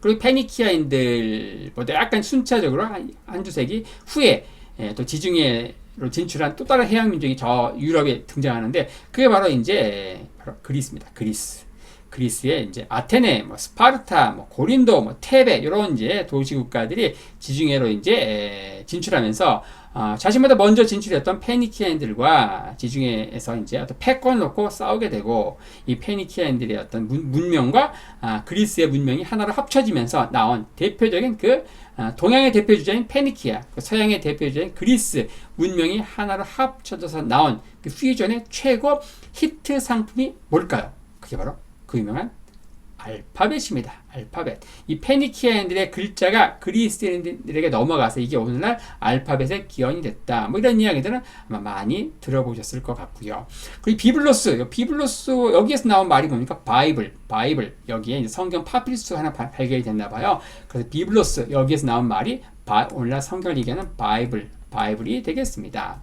그리고 페니키아인들보다 약간 순차적으로 한두 세기 후에 또 지중해로 진출한 또 다른 해양 민족이 저 유럽에 등장하는데 그게 바로 이제 바로 그리스입니다. 그리스의 이제 아테네, 뭐 스파르타, 뭐 고린도, 뭐 테베 이런 이제 도시 국가들이 지중해로 이제 진출하면서 자신보다 먼저 진출했던 페니키아인들과 지중해에서 이제 어떤 패권을 놓고 싸우게 되고 이 페니키아인들의 어떤 문명과 그리스의 문명이 하나로 합쳐지면서 나온 대표적인 그 동양의 대표 주자인 페니키아, 그 서양의 대표 주자인 그리스 문명이 하나로 합쳐져서 나온 그 퓨전의 최고 히트 상품이 뭘까요? 그게 바로 그 유명한 알파벳입니다. 알파벳. 이 페니키아인들의 글자가 그리스인들에게 넘어가서 이게 오늘날 알파벳의 기원이 됐다. 뭐 이런 이야기들은 아마 많이 들어보셨을 것 같고요. 그리고 비블로스 여기에서 나온 말이 뭡니까? 바이블. 여기에 이제 성경 파피루스 하나 발견이 됐나 봐요. 그래서 비블로스 여기에서 나온 말이 오늘날 성경을 얘기하는 바이블이 되겠습니다.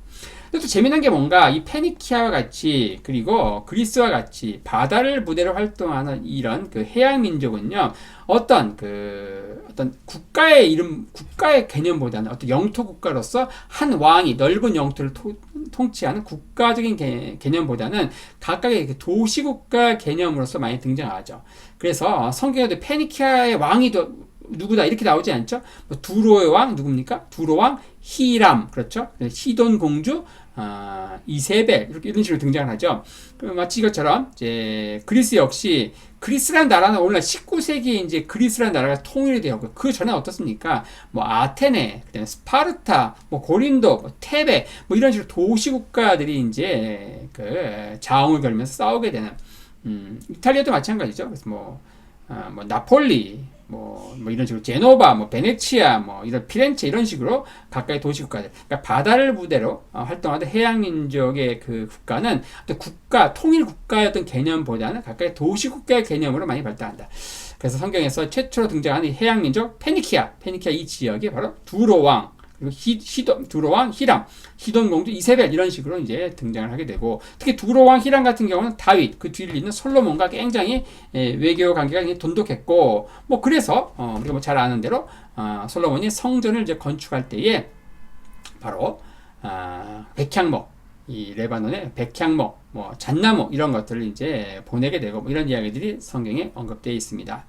또 재미난 게 뭔가 이 페니키아와 같이 그리고 그리스와 같이 바다를 무대로 활동하는 이런 그 해양 민족은요 어떤 국가의 개념보다는 어떤 영토 국가로서 한 왕이 넓은 영토를 통치하는 국가적인 개념보다는 각각의 그 도시 국가 개념으로서 많이 등장하죠. 그래서 성경에도 페니키아의 왕이 누구다 이렇게 나오지 않죠? 뭐 두로의 왕 누굽니까? 두로 왕 히람 그렇죠? 시돈 공주 이세벨 이런 식으로 등장을 하죠. 마치 이것처럼 이제 그리스 역시 그리스라는 나라는 오늘날 19세기에 이제 그리스라는 나라가 통일이 되었고 그 전에 어떻습니까? 뭐 아테네, 그다음에 스파르타, 뭐 고린도, 뭐 테베 뭐 이런 식으로 도시 국가들이 이제 그 자웅을 걸면서 싸우게 되는 이탈리아도 마찬가지죠. 그래서 뭐 나폴리 뭐 이런 식으로 제노바, 뭐 베네치아, 뭐 이런 피렌체 이런 식으로 각각의 도시 국가들, 그러니까 바다를 무대로 활동하던 해양 민족의 그 국가는 통일 국가였던 개념보다는 각각의 도시 국가의 개념으로 많이 발달한다. 그래서 성경에서 최초로 등장하는 해양 민족 페니키아 이 지역이 바로 두로 왕 그리고 두로 왕 히람, 시돈 공주 이세벨 이런 식으로 이제 등장을 하게 되고 특히 두로 왕 히람 같은 경우는 다윗 그 뒤를 잇는 솔로몬과 굉장히 외교 관계가 굉장히 돈독했고 뭐 그래서 우리가 뭐 잘 아는 대로 솔로몬이 성전을 이제 건축할 때에 바로 백향목 이 레바논의 백향목 뭐 잣나무 이런 것들을 이제 보내게 되고 뭐 이런 이야기들이 성경에 언급되어 있습니다.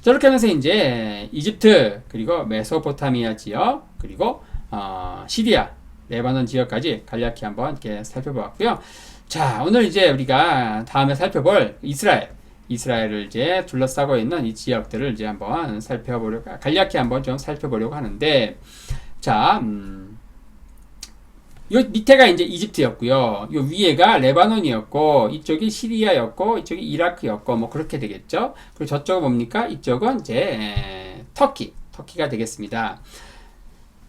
저렇게 하면서 이제 이집트 그리고 메소포타미아 지역 그리고 시리아 레바논 지역까지 간략히 한번 이렇게 살펴보았고요. 자 오늘 이제 우리가 다음에 살펴볼 이스라엘을 이제 둘러싸고 있는 이 지역들을 이제 한번 간략히 한번 좀 살펴보려고 하는데 자 요 밑에가 이제 이집트였고요. 요 위에가 레바논이었고 이쪽이 시리아였고 이쪽이 이라크였고 뭐 그렇게 되겠죠. 그리고 저쪽은 뭡니까? 이쪽은 이제 터키가 되겠습니다.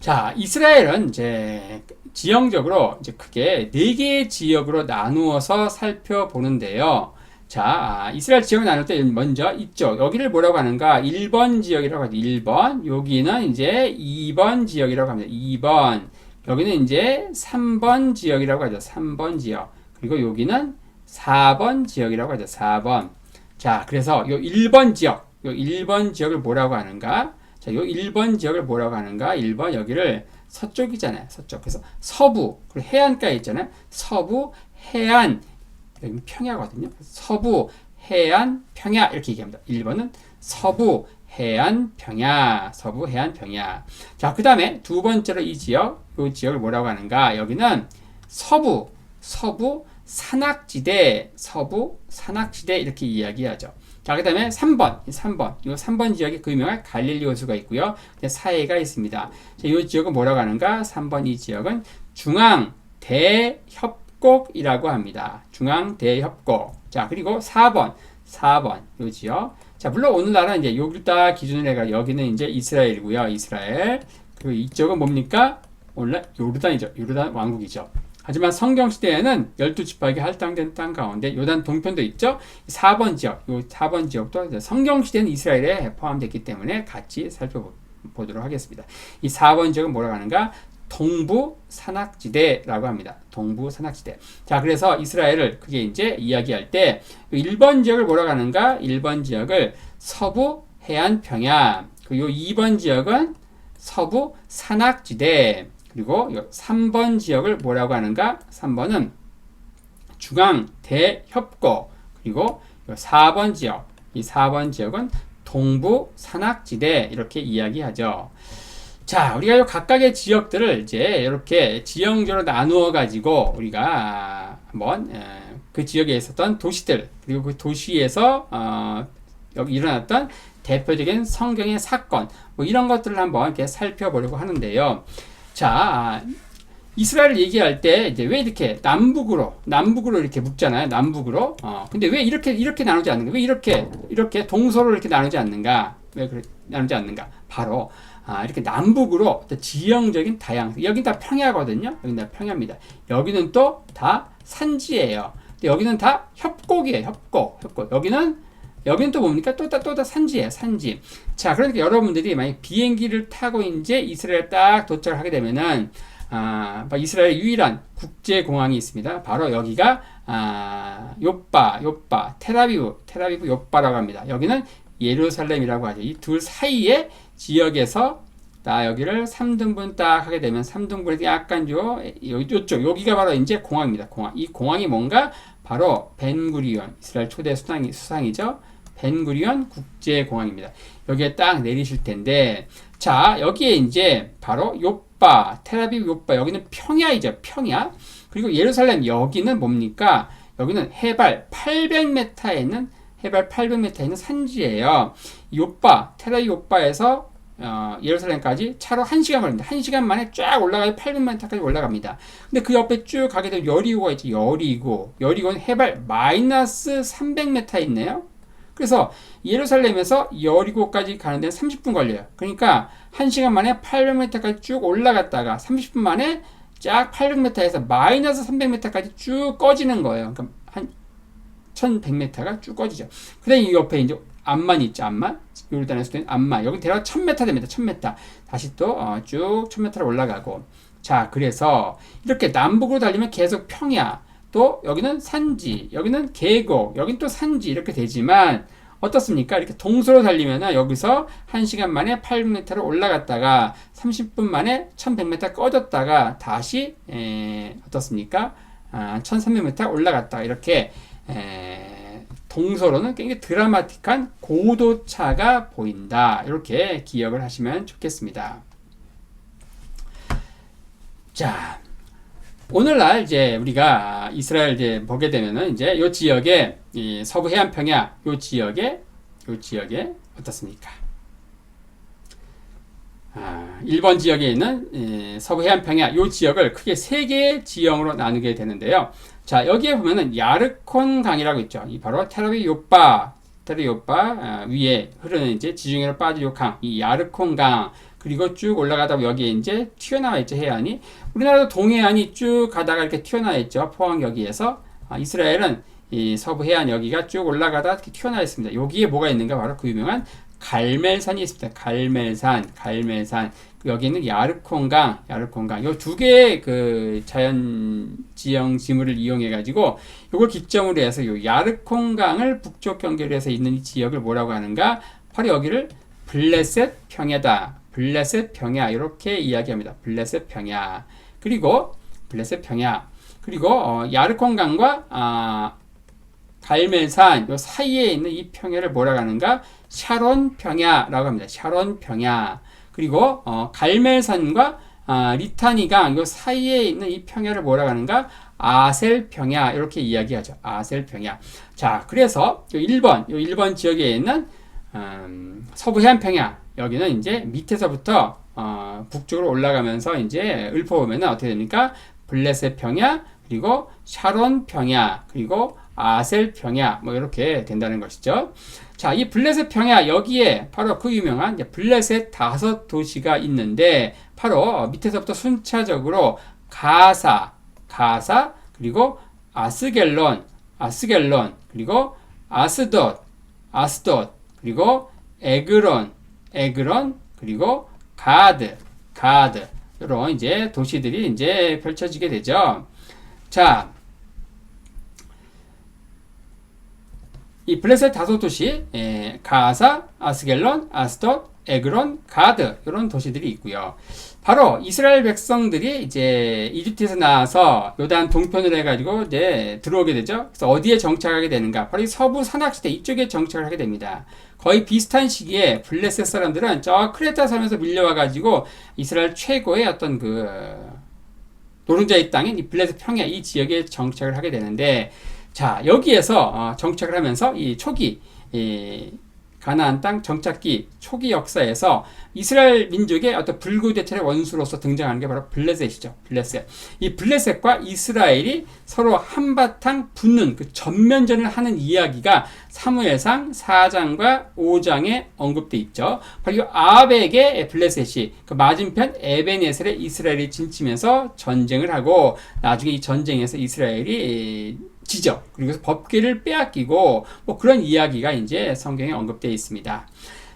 자, 이스라엘은 이제 지형적으로 이제 크게 4개의 지역으로 나누어서 살펴보는데요. 자, 이스라엘 지역을 나눌 때 먼저 이쪽 여기를 뭐라고 하는가? 1번 지역이라고 하죠. 1번. 여기는 이제 2번 지역이라고 합니다. 2번. 여기는 이제 3번 지역이라고 하죠. 3번 지역. 그리고 여기는 4번 지역이라고 하죠. 4번. 자, 그래서 요 1번 지역을 뭐라고 하는가? 자, 요 1번 지역을 뭐라고 하는가? 1번 여기를 서쪽이잖아요. 서쪽. 그래서 서부, 그리고 해안가에 있잖아요. 서부, 해안, 여기는 평야거든요. 서부, 해안, 평야 이렇게 얘기합니다. 1번은 서부, 해안, 평야. 자, 그 다음에 두 번째로 이 지역을 뭐라고 하는가? 여기는 서부 산악지대 이렇게 이야기하죠. 자, 그 다음에 3번 지역에 그 유명한 갈릴리 호수가 있고요. 사해가 있습니다. 자, 이 지역은 뭐라고 하는가? 3번 이 지역은 중앙대협곡이라고 합니다. 중앙대협곡. 자, 그리고 4번 이 지역. 자, 물론 오늘날은 이제 여기를 딱 기준으로 해가 여기는 이제 이스라엘이고요. 이스라엘. 그리고 이쪽은 뭡니까? 오늘날 요르단이죠. 요르단 왕국이죠. 하지만 성경 시대에는 12지파에게 할당된 땅 가운데 요단 동편도 있죠. 4번 지역도 성경 시대는 이스라엘에 포함됐기 때문에 같이 살펴보도록 하겠습니다. 이 4번 지역은 뭐라고 하는가? 동부 산악지대라고 합니다. 동부 산악지대. 자, 그래서 이스라엘을 그게 이제 이야기할 때 1번 지역을 뭐라고 하는가? 1번 지역을 서부 해안 평야. 그리고 2번 지역은 서부 산악지대. 그리고 3번 지역을 뭐라고 하는가? 3번은 중앙 대협곡. 그리고 4번 지역. 이 4번 지역은 동부 산악지대. 이렇게 이야기하죠. 자, 우리가 이 각각의 지역들을 이제 이렇게 지형적으로 나누어 가지고 우리가 한번 그 지역에 있었던 도시들, 그리고 그 도시에서 여기 일어났던 대표적인 성경의 사건, 뭐 이런 것들을 한번 이렇게 살펴보려고 하는데요. 자, 이스라엘 얘기할 때 이제 왜 이렇게 남북으로 이렇게 묶잖아요. 남북으로. 근데 왜 이렇게 나누지 않는가? 왜 이렇게 동서로 이렇게 나누지 않는가? 왜 그렇게 나누지 않는가? 바로 이렇게 남북으로 지형적인 다양성. 여긴 다 평야거든요. 여긴 다 평야입니다. 여기는 또 다 산지예요. 근데 여기는 다 협곡이에요. 협곡. 여기는 또 뭡니까? 또 다 산지예요. 산지. 자, 그러니까 여러분들이 만약 비행기를 타고 이제 이스라엘 딱 도착을 하게 되면은 이스라엘 유일한 국제공항이 있습니다. 바로 여기가 요빠, 테라비브 요빠라고 합니다. 여기는 예루살렘이라고 하죠. 이 둘 사이의 지역에서 여기를 3등분 딱 하게 되면 3등분에서 약간 요쪽 여기가 바로 이제 공항입니다. 공항. 이 공항이 뭔가 바로 벤구리온, 이스라엘 초대 수상이죠. 벤구리온 국제공항입니다. 여기에 딱 내리실 텐데, 자, 여기에 이제 바로 요빠, 테라비브 요빠, 여기는 평야이죠. 평야. 그리고 예루살렘 여기는 뭡니까? 여기는 해발 800m에 있는 산지예요. 요빠, 테라비브 요빠에서 예루살렘까지 차로 1시간 걸립니다. 1시간 만에 쫙 올라가요. 800m까지 올라갑니다. 근데 그 옆에 쭉 가게 되면 여리고가 있죠. 여리고는 해발 마이너스 300m에 있네요. 그래서 예루살렘에서 여리고까지 가는 데는 30분 걸려요. 그러니까 1시간 만에 800m까지 쭉 올라갔다가 30분 만에 쫙 800m에서 마이너스 300m까지 쭉 꺼지는 거예요. 그러니까 한 1100m가 쭉 꺼지죠. 그 다음에 이 옆에 이제 암만 있죠. 암만. 요르단에서 된 암만. 여기 대략 1000m 됩니다. 1000m. 다시 또 쭉 1000m를 올라가고. 자, 그래서 이렇게 남북으로 달리면 계속 평야. 또 여기는 산지, 여기는 계곡, 여긴 또 산지 이렇게 되지만 어떻습니까? 이렇게 동서로 달리면 여기서 1시간 만에 800m를 올라갔다가 30분 만에 1100m 꺼졌다가 다시 어떻습니까? 1300m 올라갔다가 이렇게 동서로는 굉장히 드라마틱한 고도차가 보인다. 이렇게 기억을 하시면 좋겠습니다. 자, 오늘날 이제 우리가 이스라엘 이제 보게 되면은 이제 요 지역에 이 서부 해안 평야 요 지역에 어떻습니까? 1번 지역에 있는 서부 해안 평야 요 지역을 크게 3개의 지형으로 나누게 되는데요. 자, 여기에 보면은 야르콘 강이라고 있죠. 이 바로 테라비 요빠 위에 흐르는 이제 지중해로 빠진 요 강, 이 야르콘 강. 그리고 쭉 올라가다 여기에 이제 튀어나와 있죠, 해안이. 우리나라도 동해안이 쭉 가다가 이렇게 튀어나와 있죠, 포항 여기에서. 이스라엘은 이 서부 해안 여기가 쭉 올라가다 이렇게 튀어나와 있습니다. 여기에 뭐가 있는가? 바로 그 유명한 갈멜산이 있습니다. 갈멜산. 여기는 야르콘강. 요 두 개의 그 자연 지형 지물을 이용해 가지고 요걸 기점으로 해서 요 야르콘강을 북쪽 경계로 있는 이 지역을 뭐라고 하는가? 바로 여기를 블레셋 평야다. 블레셋 평야 이렇게 이야기합니다. 블레셋 평야. 그리고 야르콘강과 갈멜산 요 사이에 있는 이 평야를 뭐라고 하는가? 샤론 평야라고 합니다. 샤론 평야. 그리고 갈멜산과 리타니강 요 사이에 있는 이 평야를 뭐라고 하는가? 아셀 평야 이렇게 이야기하죠. 아셀 평야. 자, 그래서 요 1번 지역에 있는 서부 해안 평야 여기는 이제 밑에서부터 북쪽으로 올라가면서 이제 읊어보면은 어떻게 됩니까? 블레셋 평야, 그리고 샤론 평야, 그리고 아셀 평야, 뭐 이렇게 된다는 것이죠. 자, 이 블레셋 평야 여기에 바로 그 유명한 블레셋 5도시가 있는데 바로 밑에서부터 순차적으로 가사, 그리고 아스겔론, 그리고 아스돗, 그리고 에그론, 그리고 가드, 이런 이제 도시들이 이제 펼쳐지게 되죠. 자, 이 블레셋 다섯 도시, 가사, 아스겔론, 아스돗, 에그론, 가드 이런 도시들이 있고요. 바로 이스라엘 백성들이 이제 이집트에서 나와서 요단 동편으로 해가지고 이제 들어오게 되죠. 그래서 어디에 정착하게 되는가? 바로 이 서부 산악지대 이쪽에 정착을 하게 됩니다. 거의 비슷한 시기에 블레셋 사람들은 저 크레타 섬에서 밀려와가지고 이스라엘 최고의 어떤 그 노른자의 땅인 이 블레셋 평야 이 지역에 정착을 하게 되는데, 자, 여기에서 정착을 하면서 이 초기 가나안 땅 정착기 초기 역사에서 이스라엘 민족의 어떤 불구대철의 원수로서 등장하는 게 바로 블레셋이죠. 블레셋. 이 블레셋과 이스라엘이 서로 한바탕 붙는 그 전면전을 하는 이야기가 사무엘상 4장과 5장에 언급돼 있죠. 바로 이 아벡의 블레셋이 그 맞은편 에벤에셀에 이스라엘이 진치면서 전쟁을 하고 나중에 이 전쟁에서 이스라엘이 지죠. 그리고 법궤를 빼앗기고 뭐 그런 이야기가 이제 성경에 언급되어 있습니다.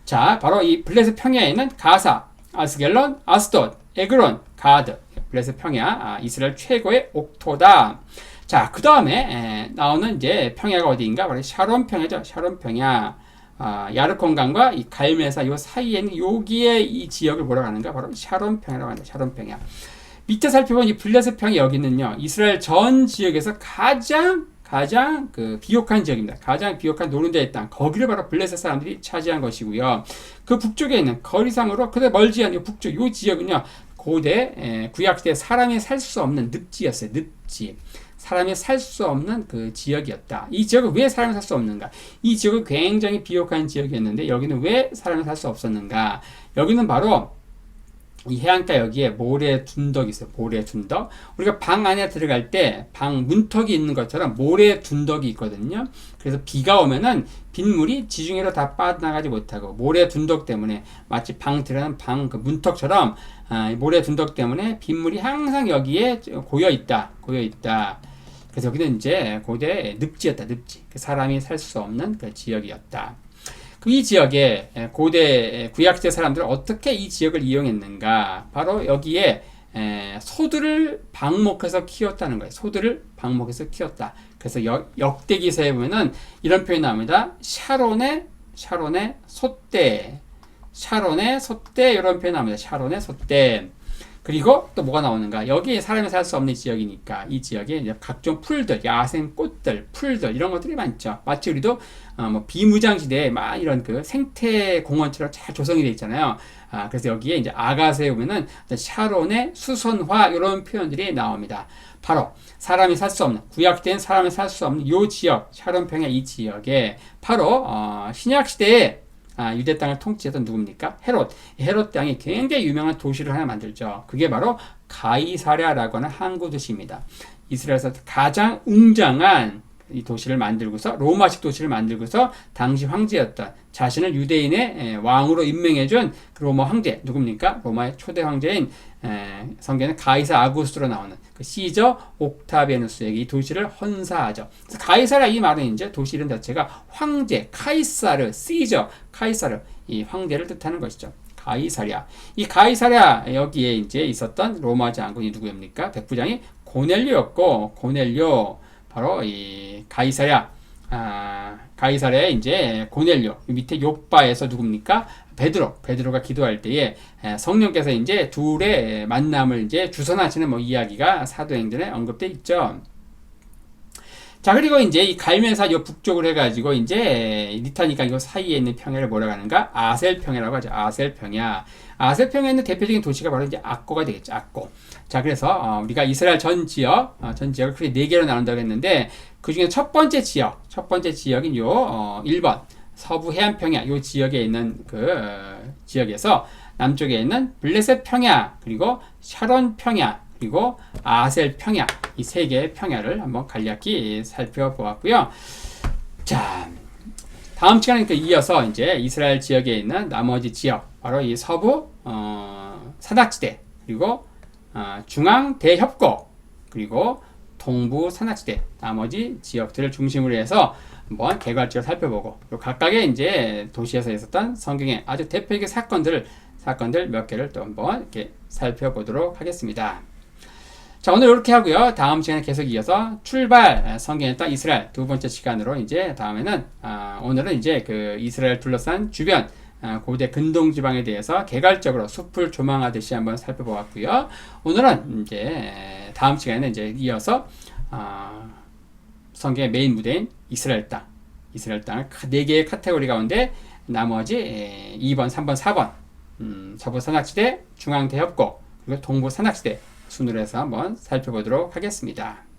자, 바로 이 블레셋 평야에는 가사, 아스겔론, 아스돗, 에그론, 가드. 블레셋 평야, 이스라엘 최고의 옥토다. 자, 그 다음에 나오는 이제 평야가 어디인가? 바로 샤론 평야죠. 샤론 평야. 야르콘강과 이 갈멜사 요 사이에는 여기에 이 지역을 뭐라고 하는가? 바로 샤론 평야라고 합니다. 샤론 평야. 밑에 살펴본 이 블레셋 평야 여기는요, 이스라엘 전 지역에서 가장 그 비옥한 지역입니다. 가장 비옥한 노른자의 땅, 거기를 바로 블레셋 사람들이 차지한 것이고요. 그 북쪽에 있는 거리상으로 그래 멀지 않은 북쪽 이 지역은요, 고대 구약시대 사람이 살 수 없는 늪지였어요. 늪지. 사람이 살 수 없는 그 지역이었다. 이 지역은 왜 사람이 살 수 없는가? 이 지역은 굉장히 비옥한 지역이었는데 여기는 왜 사람이 살 수 없었는가? 여기는 바로 이 해안가 여기에 모래 둔덕이 있어요. 모래 둔덕. 우리가 방 안에 들어갈 때 방 문턱이 있는 것처럼 모래 둔덕이 있거든요. 그래서 비가 오면은 빗물이 지중해로 다 빠져나가지 못하고 모래 둔덕 때문에 마치 방 들어가는 방 그 문턱처럼 모래 둔덕 때문에 빗물이 항상 여기에 고여 있다. 그래서 여기는 이제 고대 늪지였다. 늪지. 사람이 살 수 없는 그 지역이었다. 이 지역에 고대 구약시대 사람들은 어떻게 이 지역을 이용했는가? 바로 여기에 소들을 방목해서 키웠다는 거예요. 소들을 방목해서 키웠다. 그래서 역대기서에 보면은 이런 표현이 나옵니다. 샤론의 소떼, 샤론의 소떼 이런 표현이 나옵니다. 샤론의 소떼. 그리고 또 뭐가 나오는가? 여기에 사람이 살 수 없는 지역이니까 이 지역에 이제 각종 풀들, 야생 꽃들, 풀들 이런 것들이 많죠. 마치 우리도 뭐 비무장지대에 막 이런 그 생태 공원처럼 잘 조성이 되어 있잖아요. 그래서 여기에 이제 아가서에 보면은 샤론의 수선화 이런 표현들이 나옵니다. 바로 사람이 살 수 없는 구약된 사람이 살 수 없는 이 지역, 샤론 평야 이 지역에 바로 신약 시대에 유대 땅을 통치했던 누굽니까? 헤롯 땅이 굉장히 유명한 도시를 하나 만들죠. 그게 바로 가이사랴라고 하는 항구 도시입니다. 이스라엘에서 가장 웅장한 이 도시를 만들고서 로마식 도시를 만들고서 당시 황제였던 자신을 유대인의 왕으로 임명해준 그 로마 황제 누굽니까? 로마의 초대 황제인 성경에는 가이사 아구스트로 나오는 그 시저 옥타비아누스에게 이 도시를 헌사하죠. 그래서 가이사랴 이 말은 이제 도시 이름 자체가 황제 카이사르 시저 카이사르 이 황제를 뜻하는 것이죠. 가이사랴. 이 가이사랴 여기에 이제 있었던 로마 장군이 누구입니까? 백부장이 고넬료였고 고넬료 바로 이 가이사랴에 이제 고넬료 밑에 요바에서 누굽니까? 베드로가 기도할 때에 성령께서 이제 둘의 만남을 이제 주선하시는 뭐 이야기가 사도행전에 언급돼 있죠. 자, 그리고 이제 이 갈멜사 요 북쪽을 해가지고 이제 리타니까 이 사이에 있는 평야를 뭐라고 하는가? 아셀 평야라고 하죠. 아셀 평야. 아셀 평야에 있는 대표적인 도시가 바로 이제 악고가 되겠죠. 악고. 자, 그래서 우리가 이스라엘 전 지역을 크게 4개로 나눈다고 했는데 그 중에 첫 번째 지역인 요 1번 서부 해안 평야 요 지역에 있는 그 지역에서 남쪽에 있는 블레셋 평야 그리고 샤론 평야 그리고 아셀 평야 이 3개의 평야를 한번 간략히 살펴보았고요. 자, 다음 시간에 이어서 이제 이스라엘 지역에 있는 나머지 지역 바로 이 서부 산악지대 그리고 중앙 대협곡 그리고 동부 산악지대 나머지 지역들을 중심으로 해서 한번 개괄적으로 살펴보고 각각의 이제 도시에서 있었던 성경의 아주 대표적인 사건들을 사건들 몇 개를 또 한번 이렇게 살펴보도록 하겠습니다. 자, 오늘 이렇게 하고요. 다음 시간에 계속 이어서 출발 성경의 땅 이스라엘 두 번째 시간으로 이제 다음에는 오늘은 이제 그 이스라엘 둘러싼 주변 고대 근동 지방에 대해서 개괄적으로 숲을 조망하듯이 한번 살펴보았고요. 오늘은 이제 다음 시간에는 이제 이어서 성경의 메인 무대인 이스라엘 땅을 4개의 카테고리 가운데 나머지 2번, 3번, 4번 서부 산악지대, 중앙 대협곡 그리고 동부 산악지대 순으로 해서 한번 살펴보도록 하겠습니다.